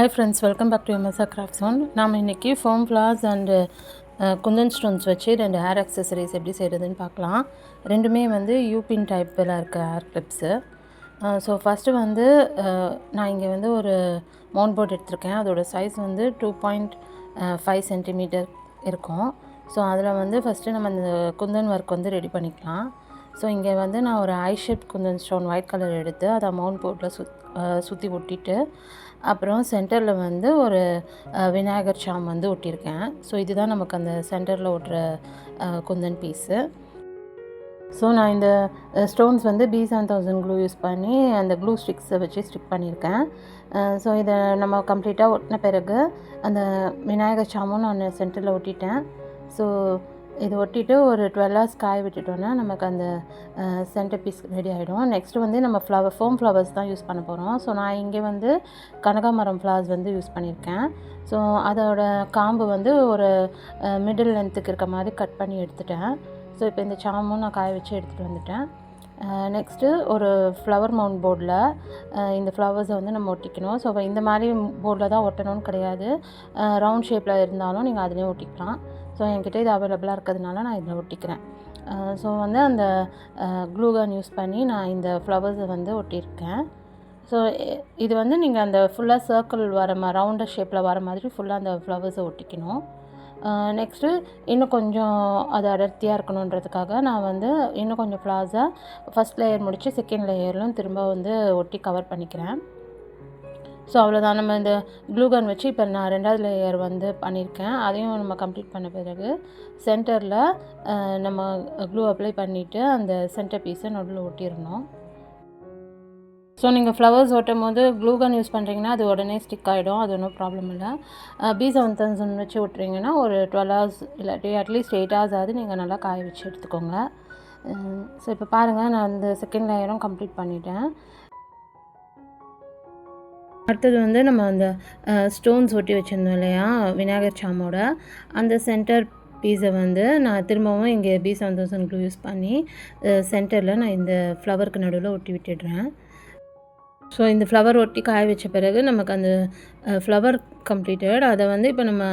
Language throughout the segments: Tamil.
Hi friends, welcome back to MSR Craft Zone. நாம் இன்றைக்கி foam flowers and kundan stones வச்சு 2 ஹேர் அக்சசரிஸ் எப்படி செய்கிறதுன்னு பார்க்கலாம். ரெண்டுமே வந்து யூபின் டைப்பில் இருக்க ஹேர் கிளிப்ஸு. ஸோ ஃபஸ்ட்டு வந்து நான் இங்கே வந்து ஒரு மவுண்ட் போர்ட் எடுத்திருக்கேன். அதோடய சைஸ் வந்து 2.5 சென்டிமீட்டர் இருக்கும். ஸோ அதில் வந்து ஃபஸ்ட்டு நம்ம இந்த குந்தன் ஒர்க் வந்து ரெடி பண்ணிக்கலாம். ஸோ இங்கே வந்து நான் ஒரு I shape kundan stone white colour எடுத்து அதை மவுண்ட் போர்ட்டில் சுற்றி ஒட்டிட்டு, அப்புறம் சென்டரில் வந்து ஒரு விநாயகர் சாம் வந்து ஒட்டியிருக்கேன். ஸோ இதுதான் நமக்கு அந்த சென்டரில் ஒட்டுற குந்தன் பீஸு. ஸோ நான் இந்த ஸ்டோன்ஸ் வந்து B7000 க்ளூ யூஸ் பண்ணி அந்த க்ளூ ஸ்டிக்ஸை வச்சு ஸ்டிக் பண்ணியிருக்கேன். ஸோ இதை நம்ம கம்ப்ளீட்டாக ஒட்டின பிறகு அந்த விநாயகர் சாமும் நான் சென்டரில் ஒட்டிட்டேன். ஸோ இது ஒட்டிட்டு ஒரு 12 hours காய விட்டுட்டோன்னா நமக்கு அந்த சென்டர் பீஸ் ரெடி ஆகிடும். நெக்ஸ்ட்டு வந்து நம்ம ஃபோம் ஃப்ளவர்ஸ் தான் யூஸ் பண்ண போகிறோம். ஸோ நான் இங்கே வந்து கனகாமரம் ஃப்ளவர்ஸ் வந்து யூஸ் பண்ணியிருக்கேன். ஸோ அதோட காம்பு வந்து ஒரு மிடில் லென்த்துக்கு இருக்க மாதிரி கட் பண்ணி எடுத்துட்டேன். ஸோ இப்போ இந்த சாமும் நான் காய வச்சு எடுத்துகிட்டு வந்துட்டேன். நெக்ஸ்ட்டு ஒரு ஃப்ளவர் மவுண்ட் போர்டில் இந்த ஃப்ளவர்ஸை வந்து நம்ம ஒட்டிக்கணும். ஸோ இந்த மாதிரி போர்டில் தான் ஒட்டணும்னு கிடையாது, ரவுண்ட் ஷேப்பில் இருந்தாலும் நீங்கள் அதுலேயும் ஒட்டிக்கலாம். ஸோ என்கிட்ட இது அவைலபிளாக இருக்கிறதுனால நான் இதில் ஒட்டிக்கிறேன். ஸோ வந்து அந்த க்ளூகன் யூஸ் பண்ணி நான் இந்த ஃப்ளவர்ஸை வந்து ஒட்டியிருக்கேன். ஸோ இது வந்து நீங்கள் அந்த ஃபுல்லாக சர்க்கிள் வர ரவுண்டர் ஷேப்பில் வர மாதிரி ஃபுல்லாக அந்த ஃப்ளவர்ஸை ஒட்டிக்கணும். நெக்ஸ்ட்டு இன்னும் கொஞ்சம் அது அடர்த்தியாக இருக்கணுன்றதுக்காக நான் வந்து இன்னும் கொஞ்சம் ஃப்ளவர்ஸை ஃபஸ்ட் லேயர் முடித்து செகண்ட் லேயர்லும் திரும்ப வந்து ஒட்டி கவர் பண்ணிக்கிறேன். ஸோ அவ்வளோதான். நம்ம இந்த க்ளூகன் வச்சு இப்போ நான் 2வது லேயர் வந்து பண்ணியிருக்கேன். அதையும் நம்ம கம்ப்ளீட் பண்ண பிறகு சென்டரில் நம்ம க்ளூ அப்ளை பண்ணிவிட்டு அந்த சென்டர் பீஸை நடுவில் ஒட்டிடணும். ஸோ நீங்கள் ஃப்ளவர்ஸ் ஓட்டும் போது க்ளூகன் யூஸ் பண்ணுறீங்கன்னா அது உடனே ஸ்டிக் ஆகிடும், அது ஒன்றும் ப்ராப்ளம் இல்லை. B7000 வச்சு விட்டுறீங்கன்னா ஒரு 12 hours இல்லாட்டி அட்லீஸ்ட் 8 hours ஆகுது நீங்கள் நல்லா காய வச்சு எடுத்துக்கோங்க. ஸோ இப்போ பாருங்கள், நான் அந்த செகண்ட் லேயரும் கம்ப்ளீட் பண்ணிட்டேன். அடுத்தது வந்து நம்ம அந்த ஸ்டோன்ஸ் ஒட்டி வச்சுருந்தோம் இல்லையா விநாயகர் சாமோட, அந்த சென்டர் பீஸை வந்து நான் திரும்பவும் இங்கே B7000 க்ளூ யூஸ் பண்ணி சென்டரில் நான் இந்த ஃப்ளவருக்கு நடுவில் ஒட்டி விட்டுடுறேன். ஸோ இந்த ஃப்ளவர் ஒட்டி காய வச்ச பிறகு நமக்கு அந்த ஃப்ளவர் கம்ப்ளீட்டட். அதை வந்து இப்போ நம்ம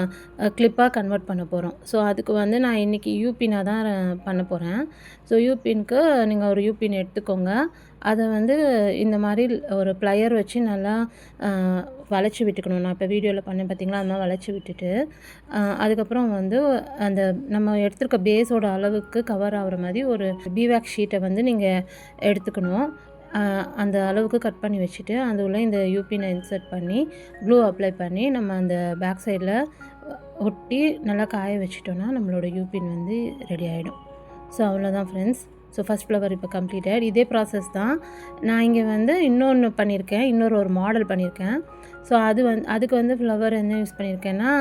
கிளிப்பாக கன்வெர்ட் பண்ண போகிறோம். ஸோ அதுக்கு வந்து நான் இன்றைக்கி யூபினாக தான் பண்ண போகிறேன். ஸோ யூபின்க்கு நீங்கள் ஒரு யூபின் எடுத்துக்கோங்க. அதை வந்து இந்த மாதிரி ஒரு ப்ளையர் வச்சு நல்லா வளைச்சி விட்டுக்கணும். நான் இப்போ வீடியோவில் பண்ணேன் பார்த்திங்களா, அது மாதிரி வளைச்சி விட்டுட்டு அதுக்கப்புறம் வந்து அந்த நம்ம எடுத்துருக்க பேஸோட அளவுக்கு கவர் ஆகிற மாதிரி ஒரு பீவேக்ஸ் ஷீட்டை வந்து நீங்கள் எடுத்துக்கணும். அந்த அளவுக்கு கட் பண்ணி வச்சுட்டு அது உள்ள இந்த யூபினை இன்சர்ட் பண்ணி க்ளூ அப்ளை பண்ணி நம்ம அந்த பேக் சைடில் ஒட்டி நல்லா காய வச்சிட்டோன்னா நம்மளோட யூபின் வந்து ரெடி ஆகிடும். ஸோ அவ்வளோதான் ஃப்ரெண்ட்ஸ். ஸோ ஃபஸ்ட் ஃப்ளவர் இப்போ கம்ப்ளீட்டட். இதே ப்ராசஸ் தான் நான் இங்கே வந்து இன்னொன்று பண்ணியிருக்கேன், ஒரு மாடல் பண்ணியிருக்கேன். ஸோ அதுக்கு வந்து ஃப்ளவர் என்ன யூஸ் பண்ணியிருக்கேன்னா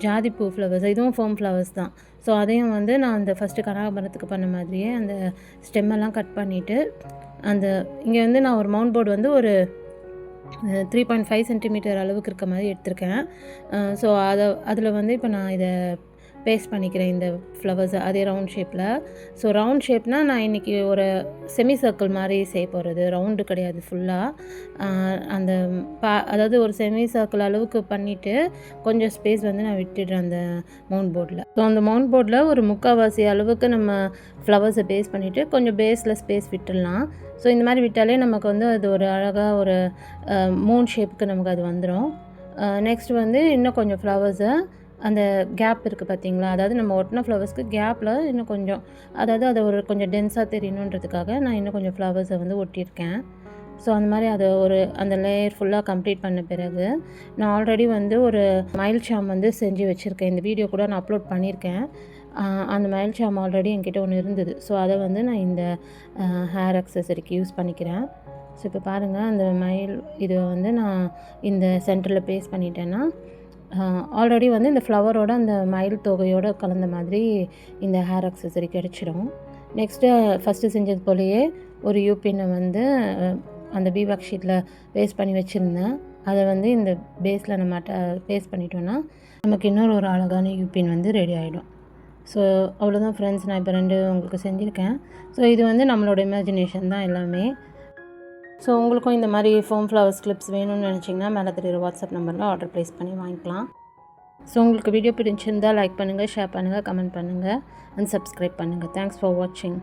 ஜாதிப்பூ ஃப்ளவர்ஸ், இதுவும் ஃபோம் ஃப்ளவர்ஸ் தான். ஸோ அதையும் வந்து நான் அந்த ஃபஸ்ட்டு கனகாம்பரத்துக்கு பண்ண மாதிரியே அந்த ஸ்டெம்மெல்லாம் கட் பண்ணிவிட்டு அந்த இங்கே வந்து நான் ஒரு மவுண்ட் போர்டு வந்து ஒரு 3.5 சென்டிமீட்டர் அளவுக்கு இருக்க மாதிரி எடுத்திருக்கேன். ஸோ அதில் வந்து இப்போ நான் இதை பேஸ்ட் பண்ணிக்கிறேன் இந்த ஃப்ளவர்ஸை அதே ரவுண்ட் ஷேப்பில். ஸோ ரவுண்ட் ஷேப்னால் நான் இன்றைக்கி ஒரு செமி சர்க்கிள் மாதிரி செய்ய போகிறது, ரவுண்டு கிடையாது ஃபுல்லாக. அந்த அதாவது ஒரு செமி சர்க்கிள் அளவுக்கு பண்ணிவிட்டு கொஞ்சம் ஸ்பேஸ் வந்து நான் விட்டுடுறேன் அந்த மவுண்ட் போர்டில். ஸோ அந்த மவுண்ட் போர்டில் ஒரு 3/4 அளவுக்கு நம்ம ஃப்ளவர்ஸை பேஸ்ட் பண்ணிவிட்டு கொஞ்சம் பேஸில் ஸ்பேஸ் விட்டுடலாம். ஸோ இந்த மாதிரி விட்டாலே நமக்கு வந்து அது ஒரு அழகாக ஒரு மூன் ஷேப்புக்கு நமக்கு அது வந்துடும். நெக்ஸ்ட் வந்து இன்னும் கொஞ்சம் ஃப்ளவர்ஸை அந்த கேப் இருக்குது பார்த்தீங்களா, அதாவது நம்ம ஒட்டின ஃப்ளவர்ஸ்க்கு கேப்பில் இன்னும் கொஞ்சம், அதாவது அதை ஒரு கொஞ்சம் டென்ஸாக தெரியணுன்றதுக்காக நான் இன்னும் கொஞ்சம் ஃப்ளவர்ஸை வந்து ஒட்டியிருக்கேன். ஸோ அந்த மாதிரி அதை அந்த லேயர் ஃபுல்லாக கம்ப்ளீட் பண்ண பிறகு நான் ஆல்ரெடி வந்து ஒரு மயில் சாம் வந்து செஞ்சு வச்சுருக்கேன். இந்த வீடியோ கூட நான் அப்லோட் பண்ணியிருக்கேன். அந்த மயில் சாம் ஆல்ரெடி என்கிட்ட ஒன்று இருந்தது. ஸோ அதை வந்து நான் இந்த ஹேர் அக்சசரிக்கு யூஸ் பண்ணிக்கிறேன். ஸோ இப்போ பாருங்கள், அந்த மயில் இதை வந்து நான் இந்த சென்டரில் பேஸ்ட் பண்ணிட்டேன்னா ஆல்ரெடி வந்து இந்த ஃப்ளவரோட அந்த மயில் தொகையோடு கலந்த மாதிரி இந்த ஹேர் அக்சசரி கிடச்சிடும். நெக்ஸ்ட்டு ஃபஸ்ட்டு செஞ்சது போலேயே ஒரு யூபினை வந்து அந்த பீவாக் ஷீட்டில் பேஸ்ட் பண்ணி வச்சுருந்தேன். அதை வந்து இந்த பேஸில் நம்ம பேஸ்ட் பண்ணிட்டோன்னா நமக்கு இன்னொரு ஒரு அழகான யூபின் வந்து ரெடி ஆகிடும். ஸோ அவ்வளோதான் ஃப்ரெண்ட்ஸ், நான் இப்போ 2 உங்களுக்கு செஞ்சுருக்கேன். ஸோ இது வந்து நம்மளோட இமேஜினேஷன் தான் எல்லாமே. ஸோ உங்களுக்கும் இந்த மாதிரி ஃபோம் ஃப்ளவர்ஸ் கிளிப்ஸ் வேணும்னு நினச்சிங்கன்னா மேலே தெரியுற வாட்ஸ்அப் நம்பரில் ஆர்டர் ப்ளேஸ் பண்ணி வாங்கிக்கலாம். ஸோ உங்களுக்கு வீடியோ பிடிச்சிருந்தால் லைக் பண்ணுங்கள், ஷேர் பண்ணுங்கள், கமெண்ட் பண்ணுங்கள் அண்ட் சப்ஸ்கிரைப் பண்ணுங்கள். தேங்க்ஸ் ஃபார் வாட்சிங்.